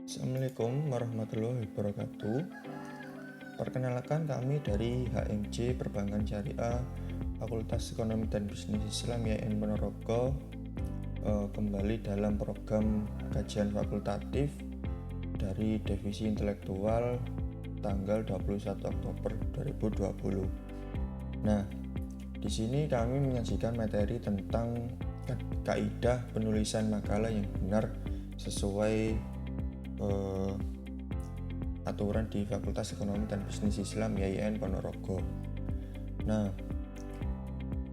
Assalamualaikum warahmatullahi wabarakatuh. Perkenalkan, kami dari HMJ Perbankan Syariah Fakultas Ekonomi dan Bisnis Islam YN Ponorogo kembali dalam program kajian fakultatif dari Divisi Intelektual tanggal 21 Oktober 2020. Nah, di sini kami menyajikan materi tentang kaidah penulisan makalah yang benar sesuai aturan di Fakultas Ekonomi dan Bisnis Islam YN Ponorogo. Nah,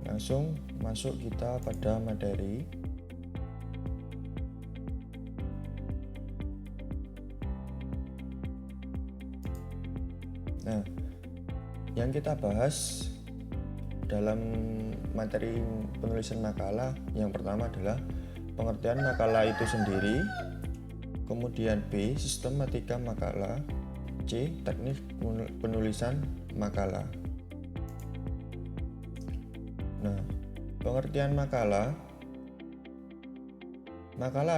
langsung masuk kita pada materi. Nah, yang kita bahas dalam materi penulisan makalah yang pertama adalah pengertian makalah itu sendiri, kemudian B, sistematika makalah, C, teknik penulisan makalah. Nah, pengertian makalah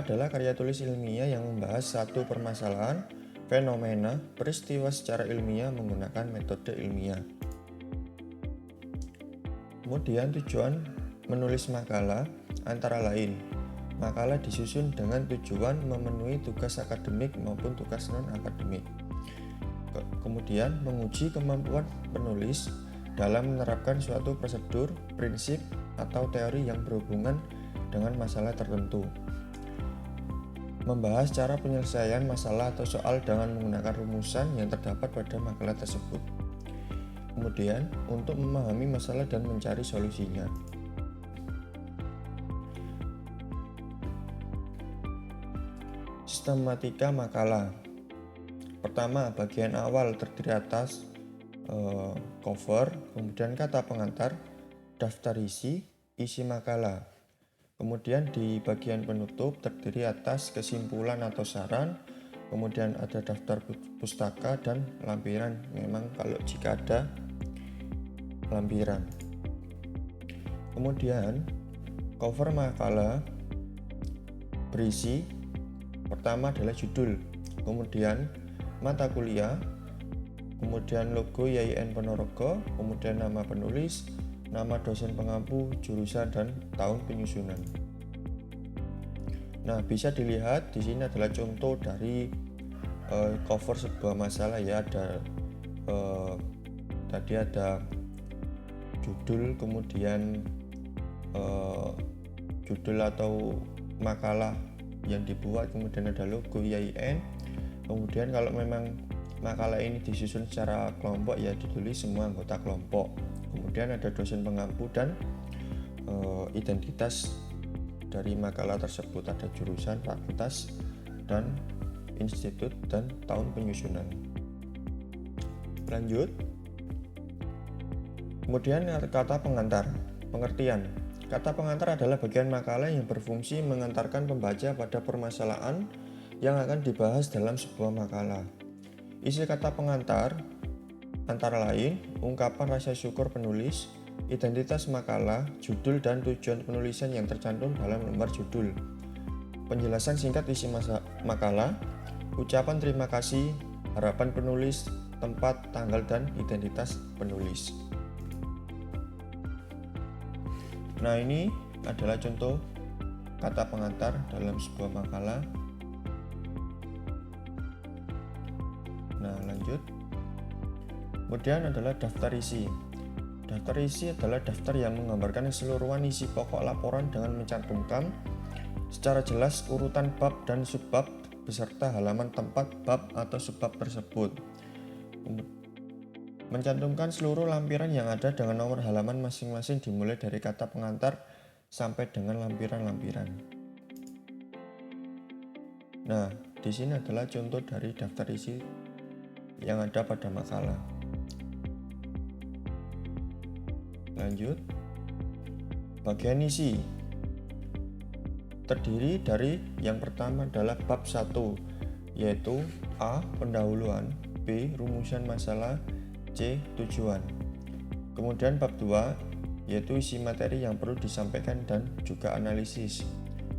adalah karya tulis ilmiah yang membahas satu permasalahan, fenomena, peristiwa secara ilmiah menggunakan metode ilmiah. Kemudian tujuan menulis makalah antara lain: makalah disusun dengan tujuan memenuhi tugas akademik maupun tugas non-akademik. Kemudian menguji kemampuan penulis dalam menerapkan suatu prosedur, prinsip, atau teori yang berhubungan dengan masalah tertentu. Membahas cara penyelesaian masalah atau soal dengan menggunakan rumusan yang terdapat pada makalah tersebut. Kemudian untuk memahami masalah dan mencari solusinya. Sistematika makalah. Pertama, bagian awal terdiri atas cover, kemudian kata pengantar, daftar isi makalah. Kemudian di bagian penutup terdiri atas kesimpulan atau saran, kemudian ada daftar pustaka dan lampiran, memang kalau jika ada lampiran. Kemudian cover makalah berisi: pertama adalah judul, kemudian mata kuliah, kemudian logo YIN Ponorogo, kemudian nama penulis, nama dosen pengampu, jurusan, dan tahun penyusunan. Nah, bisa dilihat di sini adalah contoh dari cover sebuah masalah ya. Ada tadi ada judul, kemudian judul atau makalah yang dibuat, kemudian ada logo YIN. Kemudian kalau memang makalah ini disusun secara kelompok ya ditulis semua anggota kelompok. Kemudian ada dosen pengampu dan identitas dari makalah tersebut, ada jurusan, fakultas, dan institut, dan tahun penyusunan. Lanjut. Kemudian kata pengantar. Pengertian. Kata pengantar adalah bagian makalah yang berfungsi mengantarkan pembaca pada permasalahan yang akan dibahas dalam sebuah makalah. Isi kata pengantar antara lain ungkapan rasa syukur penulis, identitas makalah, judul dan tujuan penulisan yang tercantum dalam lembar judul, penjelasan singkat isi makalah, ucapan terima kasih, harapan penulis, tempat, tanggal, dan identitas penulis. Nah, ini adalah contoh kata pengantar dalam sebuah makalah. Nah, lanjut. Kemudian adalah daftar isi. Daftar isi adalah daftar yang menggambarkan keseluruhan isi pokok laporan dengan mencantumkan secara jelas urutan bab dan subbab beserta halaman tempat bab atau subbab tersebut. Mencantumkan seluruh lampiran yang ada dengan nomor halaman masing-masing dimulai dari kata pengantar sampai dengan lampiran-lampiran. Nah, di sini adalah contoh dari daftar isi yang ada pada makalah. Lanjut. Bagian isi terdiri dari yang pertama adalah bab 1, yaitu A. Pendahuluan, B. Rumusan masalah, C. Tujuan. Kemudian bab 2 yaitu isi materi yang perlu disampaikan dan juga analisis.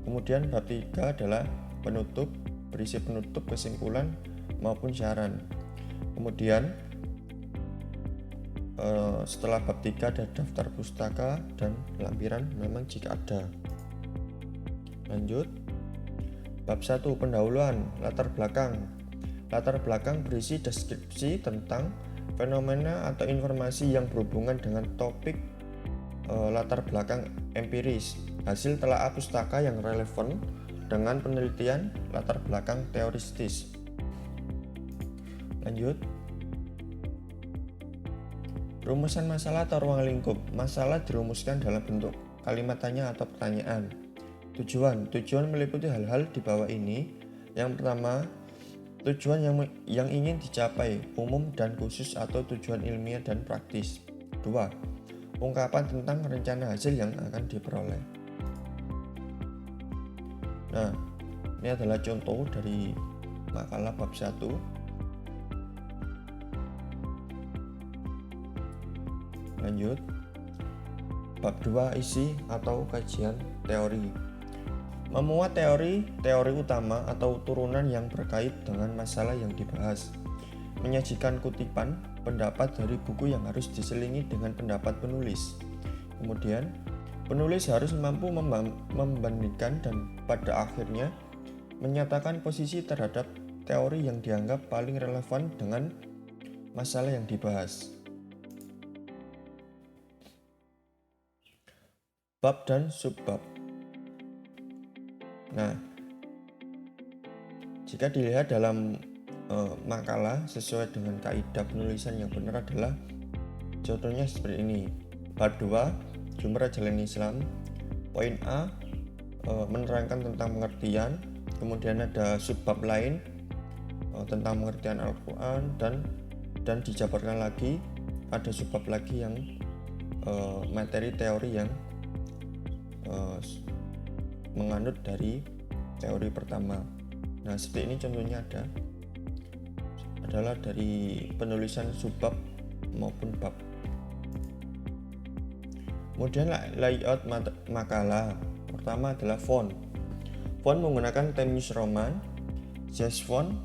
Kemudian bab 3 adalah penutup, berisi penutup, kesimpulan, maupun saran. Kemudian setelah bab 3 ada daftar pustaka dan lampiran memang jika ada. Lanjut. Bab 1 pendahuluan, latar belakang. Latar belakang berisi deskripsi tentang fenomena atau informasi yang berhubungan dengan topik latar belakang empiris, hasil telaah pustaka yang relevan dengan penelitian latar belakang teoristis. Lanjut. Rumusan masalah atau ruang lingkup. Masalah dirumuskan dalam bentuk kalimat tanya atau pertanyaan. Tujuan meliputi hal-hal di bawah ini. Yang pertama, tujuan yang ingin dicapai, umum dan khusus atau tujuan ilmiah dan praktis. 2. Ungkapan tentang rencana hasil yang akan diperoleh. Nah, ini adalah contoh dari makalah bab 1. Lanjut. Bab 2 isi atau kajian teori. Memuat teori utama atau turunan yang berkait dengan masalah yang dibahas. Menyajikan kutipan pendapat dari buku yang harus diselingi dengan pendapat penulis. Kemudian, penulis harus mampu membandingkan dan pada akhirnya menyatakan posisi terhadap teori yang dianggap paling relevan dengan masalah yang dibahas. Bab dan subbab. Nah, jika dilihat dalam makalah sesuai dengan kaidah penulisan yang benar adalah contohnya seperti ini. Bab 2 sumber ajaran Islam. Poin A menerangkan tentang pengertian. Kemudian ada subbab lain tentang pengertian Al-Quran dan dijabarkan lagi ada subbab lagi yang materi teori yang menganut dari teori pertama. Nah, seperti ini contohnya adalah dari penulisan subbab maupun bab. Kemudian layout makalah. Pertama adalah font. Font menggunakan Times New Roman, Sans font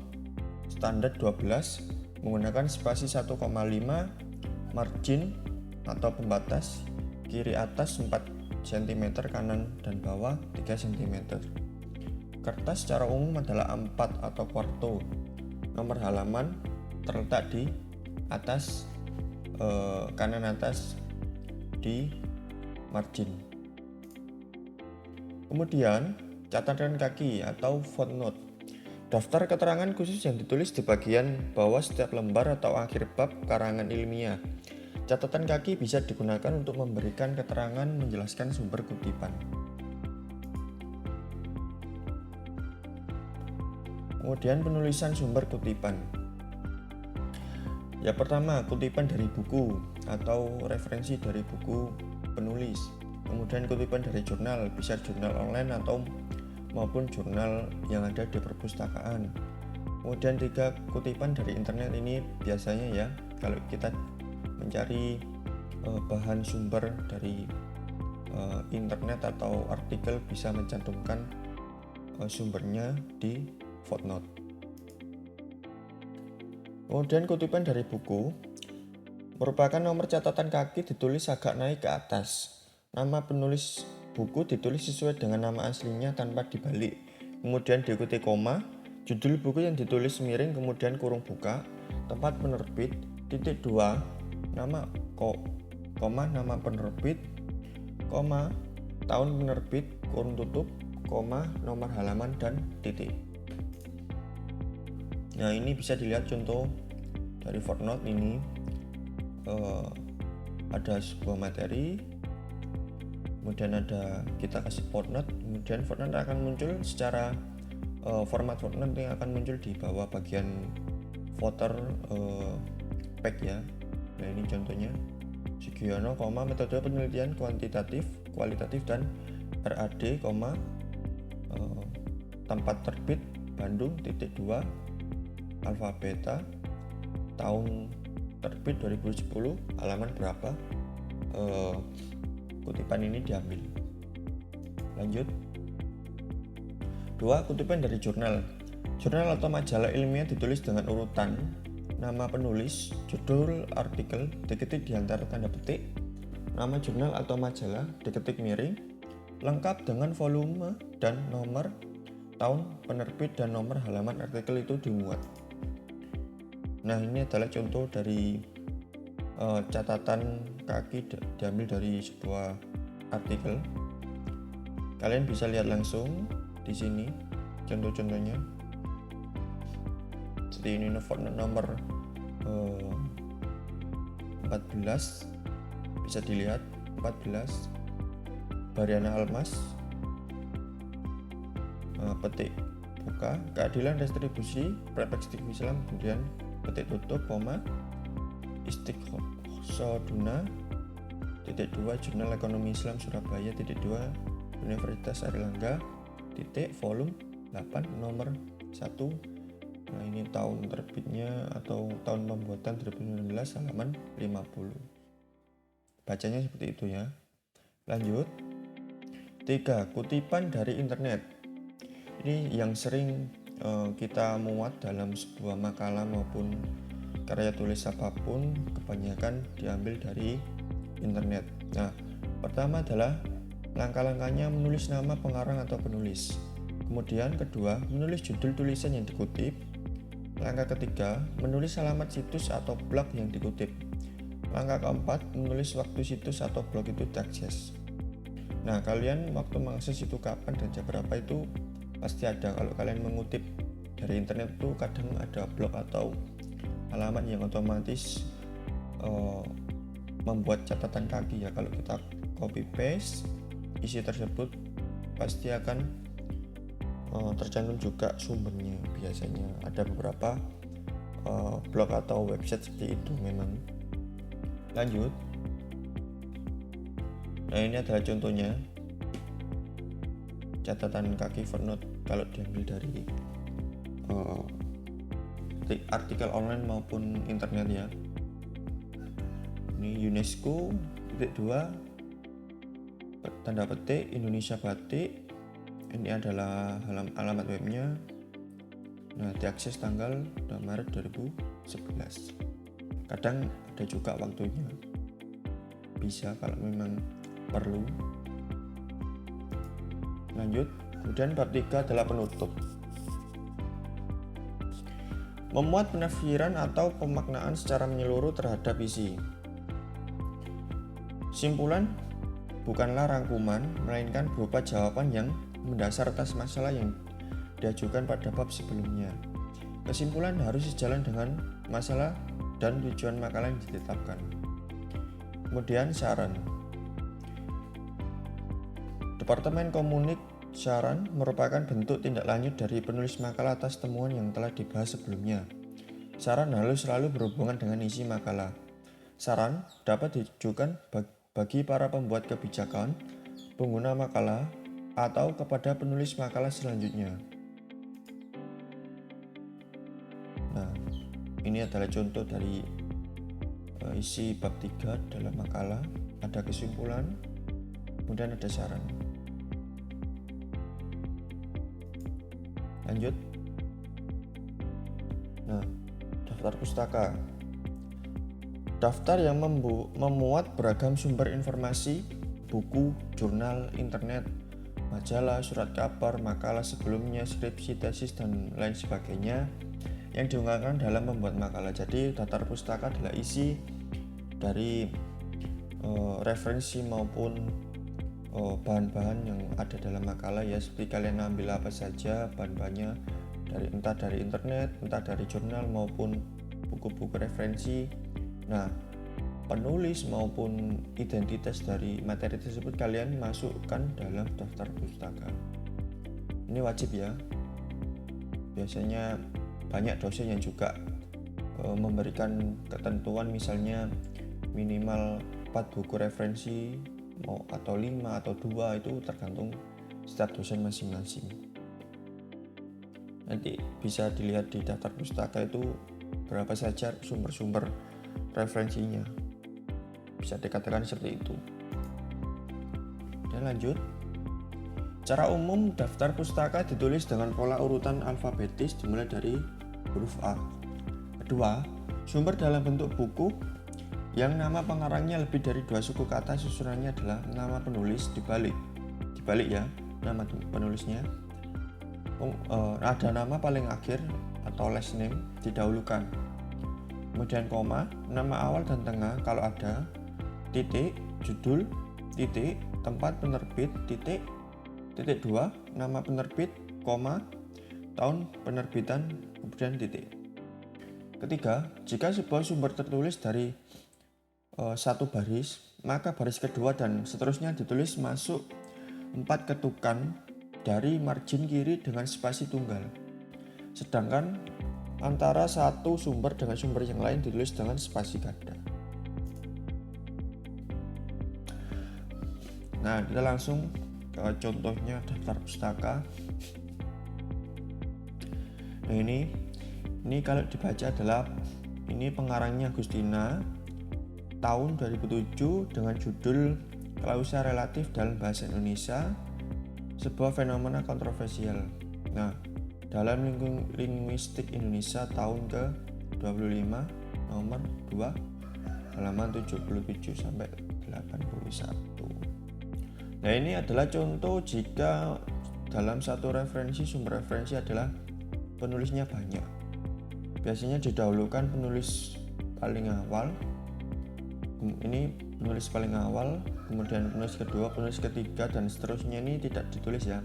standar 12 menggunakan spasi 1,5, margin atau pembatas kiri atas 4 cm, kanan dan bawah 3 cm. Kertas secara umum adalah A4 atau quarto. Nomor halaman terletak di atas kanan atas di margin. Kemudian catatan kaki atau footnote. Daftar keterangan khusus yang ditulis di bagian bawah setiap lembar atau akhir bab karangan ilmiah. Catatan kaki bisa digunakan untuk memberikan keterangan menjelaskan sumber kutipan. Kemudian penulisan sumber kutipan. Ya, pertama kutipan dari buku atau referensi dari buku penulis. Kemudian kutipan dari jurnal, bisa jurnal online atau maupun jurnal yang ada di perpustakaan. Kemudian 3 kutipan dari internet. Ini biasanya ya kalau kita mencari bahan sumber dari internet atau artikel bisa mencantumkan sumbernya di footnote. Kemudian kutipan dari buku merupakan nomor catatan kaki ditulis agak naik ke atas. Nama penulis buku ditulis sesuai dengan nama aslinya tanpa dibalik. Kemudian diikuti koma, judul buku yang ditulis miring kemudian kurung buka, tempat penerbit, titik 2, nama koma nama penerbit, koma tahun penerbit, kurung tutup, koma nomor halaman dan titik. Nah, ini bisa dilihat contoh dari footnote ini. Ada sebuah materi, kemudian kita kasih footnote, kemudian footnote akan muncul secara format footnote yang akan muncul di bawah bagian footer page ya. Nah, ini contohnya Sugiono, metode penelitian kualitatif dan RAD, tempat terbit Bandung, titik 2, alfa beta, tahun terbit 2010, halaman berapa, kutipan ini diambil. Lanjut. 2. Kutipan dari jurnal. Jurnal atau majalah ilmiah ditulis dengan urutan nama penulis, judul artikel, diketik di antara tanda petik, nama jurnal atau majalah, diketik miring, lengkap dengan volume dan nomor, tahun penerbit dan nomor halaman artikel itu dimuat. Nah, ini adalah contoh dari catatan kaki diambil dari sebuah artikel. Kalian bisa lihat langsung di sini contoh-contohnya. Seperti ini nomor 14 bisa dilihat 14 Bariana Almas, petik buka keadilan retribusi perspektif Islam, kemudian petik tutup koma Istiqosoduna titik 2 Jurnal Ekonomi Islam Surabaya titik 2 Universitas Airlangga titik volume 8 nomor 1. Nah, ini tahun terbitnya atau tahun pembuatan 2019 halaman 50. Bacanya seperti itu ya. Lanjut. 3. Kutipan dari internet. Ini yang sering kita muat dalam sebuah makalah maupun karya tulis apapun, kebanyakan diambil dari internet. Nah, pertama adalah langkah-langkahnya menulis nama pengarang atau penulis. Kemudian kedua, menulis judul tulisan yang dikutip. Langkah ketiga, menulis alamat situs atau blog yang dikutip. Langkah keempat, menulis waktu situs atau blog itu diakses. Nah, kalian waktu mengakses itu kapan dan jam berapa itu pasti ada. Kalau kalian mengutip dari internet itu kadang ada blog atau alamat yang otomatis membuat catatan kaki ya. Kalau kita copy paste isi tersebut pasti akan tercantum juga sumbernya. Biasanya ada beberapa blog atau website seperti itu memang. Lanjut. Nah, ini adalah contohnya catatan kaki footnote kalau diambil dari artikel online maupun internet ya. Ini UNESCO titik 2 tanda petik Indonesia Batik. Ini adalah alamat webnya. Nah, diakses tanggal 2 Maret 2011. Kadang ada juga waktunya. Bisa kalau memang perlu. Lanjut. Kemudian bab 3 adalah penutup. Memuat penafsiran atau pemaknaan secara menyeluruh terhadap isi. Simpulan bukanlah rangkuman, melainkan berupa jawaban yang mendasar atas masalah yang diajukan pada bab sebelumnya. Kesimpulan harus sejalan dengan masalah dan tujuan makalah yang ditetapkan. Kemudian saran. Departemen Komunik saran merupakan bentuk tindak lanjut dari penulis makalah atas temuan yang telah dibahas sebelumnya. Saran harus selalu berhubungan dengan isi makalah. Saran dapat ditujukan bagi para pembuat kebijakan, pengguna makalah, atau kepada penulis makalah selanjutnya. Nah, ini adalah contoh dari isi bab 3 dalam makalah. Ada kesimpulan, kemudian ada saran. Lanjut. Nah, daftar pustaka. Daftar yang memuat beragam sumber informasi, buku, jurnal, internet, majalah, surat kabar, makalah sebelumnya, skripsi, tesis, dan lain sebagainya yang diunggahkan dalam membuat makalah. Jadi daftar pustaka adalah isi dari referensi maupun bahan-bahan yang ada dalam makalah ya. Seperti kalian ambil apa saja bahan-bahannya entah dari internet, entah dari jurnal maupun buku-buku referensi. Nah, penulis maupun identitas dari materi tersebut kalian masukkan dalam daftar pustaka. Ini wajib ya. Biasanya banyak dosen yang juga memberikan ketentuan, misalnya minimal 4 buku referensi atau 5 atau 2, itu tergantung setiap dosen masing-masing. Nanti bisa dilihat di daftar pustaka itu berapa saja sumber-sumber referensinya. Bisa dikatakan seperti itu. Dan lanjut. Secara umum, daftar pustaka ditulis dengan pola urutan alfabetis dimulai dari huruf A. Kedua, sumber dalam bentuk buku yang nama pengarangnya lebih dari 2 suku kata, susunannya adalah nama penulis dibalik ya, nama penulisnya. Ada nama paling akhir atau last name didahulukan. Kemudian koma, nama awal dan tengah kalau ada, titik, judul, titik, tempat penerbit, titik 2, nama penerbit, koma, tahun penerbitan, kemudian titik. Ketiga, jika sebuah sumber tertulis dari satu baris, maka baris kedua dan seterusnya ditulis masuk 4 ketukan dari margin kiri dengan spasi tunggal. Sedangkan antara satu sumber dengan sumber yang lain ditulis dengan spasi ganda. Nah, kita langsung ke contohnya daftar pustaka. Nah, ini kalau dibaca adalah ini pengarangnya Agustina, tahun 2007 dengan judul Klausa Relatif dalam Bahasa Indonesia, sebuah fenomena kontroversial. Nah, dalam linguistik Indonesia tahun ke-25 nomor 2 halaman 77 sampai 81. Nah, ini adalah contoh jika dalam satu referensi sumber referensi adalah penulisnya banyak. Biasanya didahulukan penulis paling awal. Ini penulis paling awal, kemudian penulis kedua, penulis ketiga, dan seterusnya. Ini tidak ditulis ya.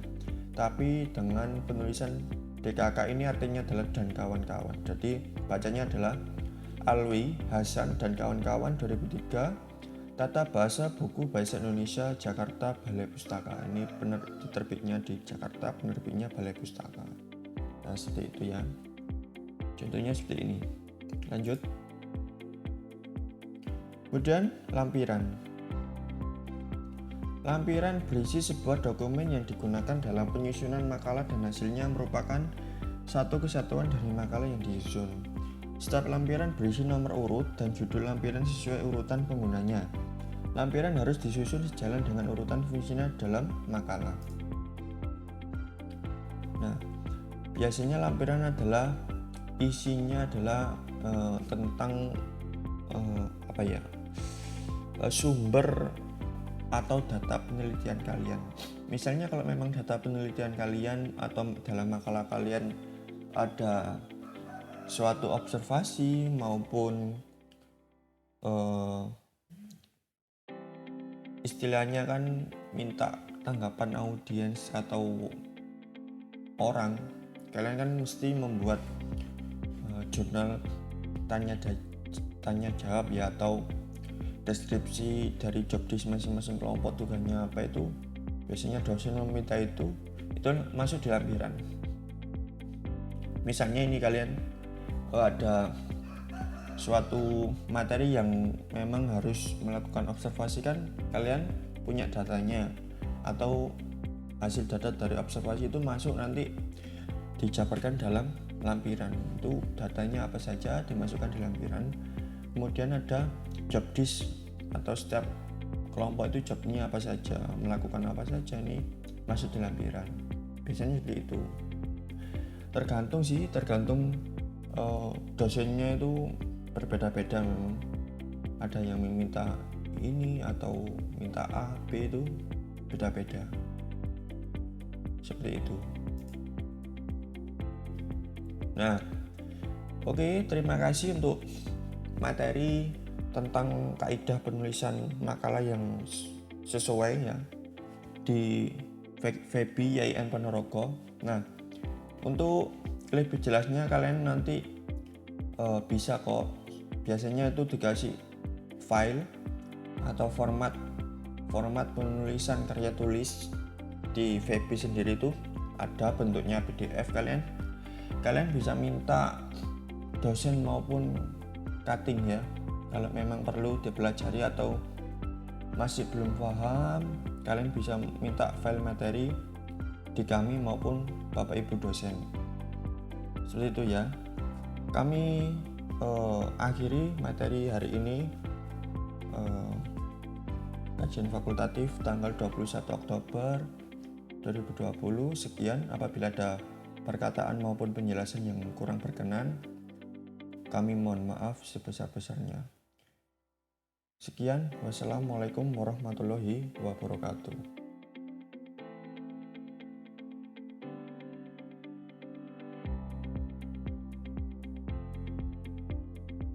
Tapi dengan penulisan DKK ini artinya adalah dan kawan-kawan. Jadi bacanya adalah Alwi, Hasan, dan kawan-kawan 2003. Tata Bahasa Buku Bahasa Indonesia Jakarta Balai Pustaka. Ini terbitnya di Jakarta, penerbitnya Balai Pustaka. Nah, seperti itu ya. Contohnya seperti ini. Lanjut. Kemudian lampiran. Lampiran berisi sebuah dokumen yang digunakan dalam penyusunan makalah dan hasilnya merupakan satu kesatuan dari makalah yang disusun. Setiap lampiran berisi nomor urut dan judul lampiran sesuai urutan penggunanya. Lampiran harus disusun sejalan dengan urutan fungsinya dalam makalah. Nah, biasanya lampiran adalah isinya adalah tentang sumber atau data penelitian kalian. Misalnya kalau memang data penelitian kalian atau dalam makalah kalian ada suatu observasi maupun istilahnya kan minta tanggapan audiens atau orang, kalian kan mesti membuat jurnal tanya jawab ya, atau deskripsi dari job desk masing-masing kelompok, tugasnya apa. Itu biasanya dosen meminta itu masuk di lampiran. Misalnya ini kalian ada suatu materi yang memang harus melakukan observasi, kan kalian punya datanya atau hasil data dari observasi itu masuk nanti dijabarkan dalam lampiran. Itu datanya apa saja dimasukkan di lampiran. Kemudian ada job desk atau setiap kelompok itu jobnya apa saja, melakukan apa saja, ini masuk di lampiran. Biasanya seperti itu. Tergantung dosennya itu berbeda-beda memang. Ada yang meminta ini atau minta A, B, itu beda-beda. Seperti itu. Nah, oke, terima kasih untuk materi tentang kaidah penulisan makalah yang sesuai ya di Febi YIN Ponorogo. Nah, untuk lebih jelasnya kalian nanti bisa kok, biasanya itu dikasih file atau format penulisan karya tulis di Febi sendiri, itu ada bentuknya PDF. Kalian bisa minta dosen maupun cutting ya, kalau memang perlu dipelajari atau masih belum paham, kalian bisa minta file materi di kami maupun Bapak Ibu dosen. Seperti itu ya. Kami akhiri materi hari ini, kajian fakultatif tanggal 21 Oktober 2020. Sekian, apabila ada perkataan maupun penjelasan yang kurang berkenan, kami mohon maaf sebesar-besarnya. Sekian, wassalamualaikum warahmatullahi wabarakatuh.